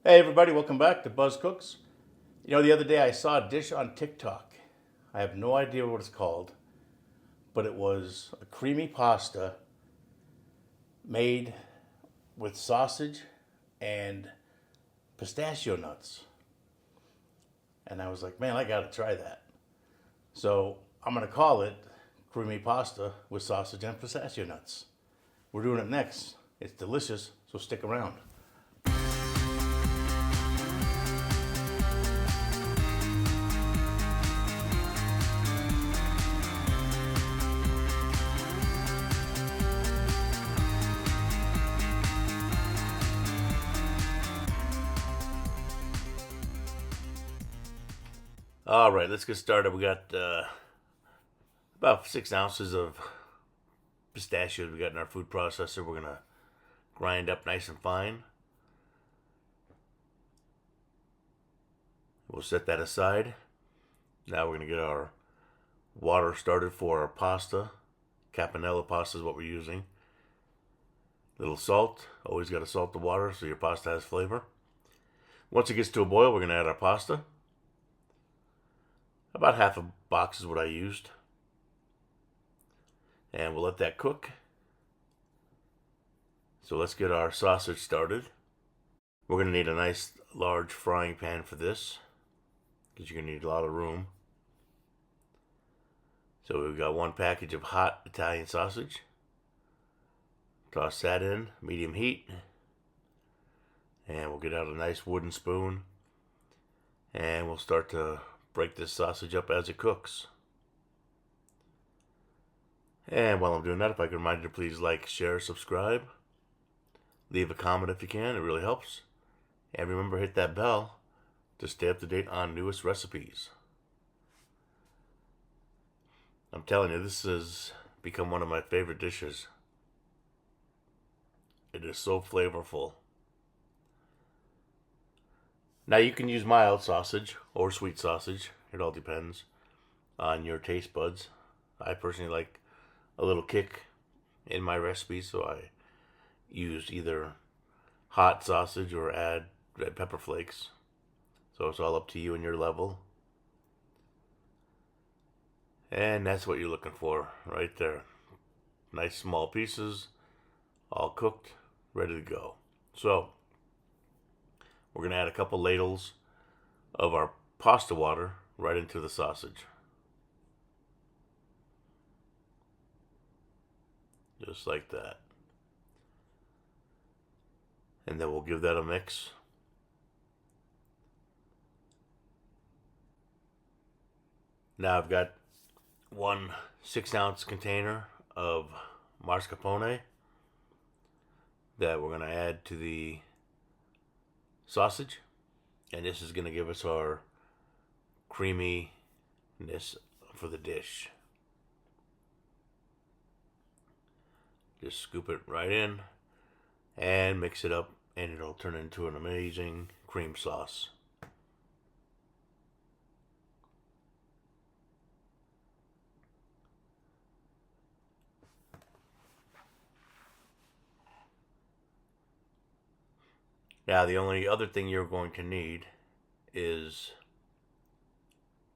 Hey everybody, welcome back to Buzz Cooks. The other day I saw a dish on TikTok. I have no idea what it's called, but it was a creamy pasta made with sausage and pistachio nuts. And I was like, man, I gotta try that. So I'm gonna call it creamy pasta with sausage and pistachio nuts. We're doing it next. It's delicious, so stick around. All right, let's get started. We got about 6 ounces of pistachios we got in our food processor. We're gonna grind up nice and fine. We'll set that aside. Now we're gonna get our water started for our pasta. Caponella pasta is what we're using. Little salt. Always got to salt the water so your pasta has flavor. Once it gets to a boil, we're gonna add our pasta. About half a box is what I used. And we'll let that cook. So let's get our sausage started. We're going to need a nice large frying pan for this, because you're going to need a lot of room. So we've got one package of hot Italian sausage. Toss that in, medium heat. And we'll get out a nice wooden spoon. And we'll start to break this sausage up as it cooks. And while I'm doing that, if I can remind you to please like, share, subscribe. Leave a comment if you can, it really helps. And remember, hit that bell to stay up to date on newest recipes. I'm telling you, this has become one of my favorite dishes. It is so flavorful. Now you can use mild sausage or sweet sausage. It all depends on your taste buds. I personally like a little kick in my recipe, so I use either hot sausage or add red pepper flakes. So it's all up to you and your level. And that's what you're looking for right there. Nice small pieces, all cooked, ready to go. So we're going to add a couple ladles of our pasta water right into the sausage. Just like that. And then we'll give that a mix. Now I've got one 6-ounce container of mascarpone that we're going to add to the sausage. And this is going to give us our creaminess for the dish. Just scoop it right in and mix it up, and it'll turn into an amazing cream sauce. Now the only other thing you're going to need is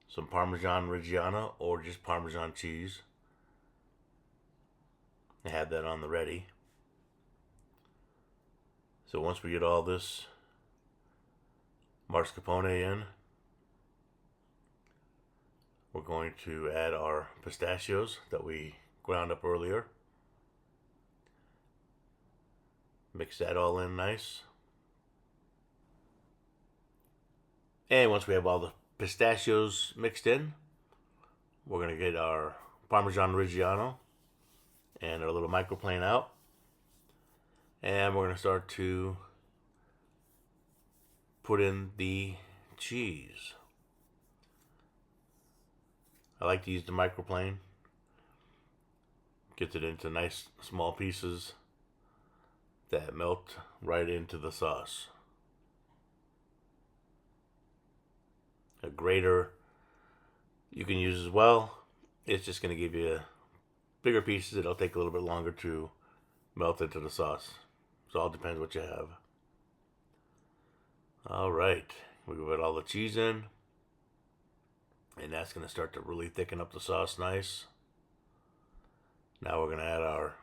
some Parmesan Reggiano or just Parmesan cheese. I have that on the ready. So once we get all this mascarpone in, we're going to add our pistachios that we ground up earlier. Mix that all in nice. And once we have all the pistachios mixed in, we're going to get our Parmesan Reggiano and our little microplane out. And we're going to start to put in the cheese. I like to use the microplane. Gets it into nice small pieces that melt right into the sauce. A grater you can use as well. It's just going to give you bigger pieces. It'll take a little bit longer to melt into the sauce. So it all depends what you have. All right, we put all the cheese in, and that's going to start to really thicken up the sauce nice. Now we're going to add our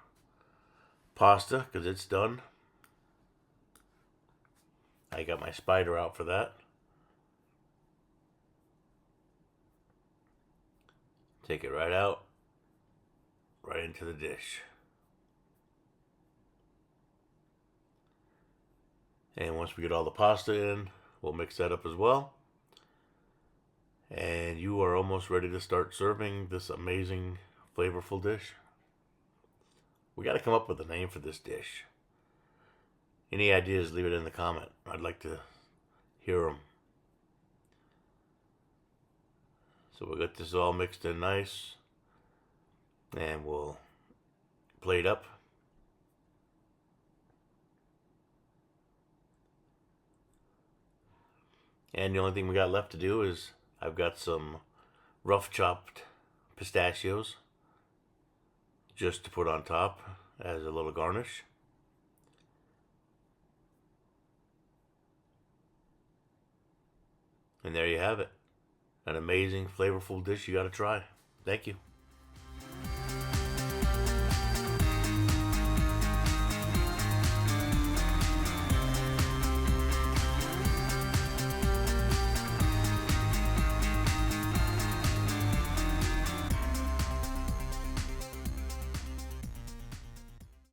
pasta because it's done. I got my spider out for that. Take it right out, right into the dish. And once we get all the pasta in, we'll mix that up as well. And you are almost ready to start serving this amazing, flavorful dish. We got to come up with a name for this dish. Any ideas, leave it in the comment. I'd like to hear them. So we'll get this all mixed in nice. And we'll plate up. And the only thing we got left to do is I've got some rough chopped pistachios just to put on top as a little garnish. And there you have it. An amazing, flavorful dish you got to try. Thank you.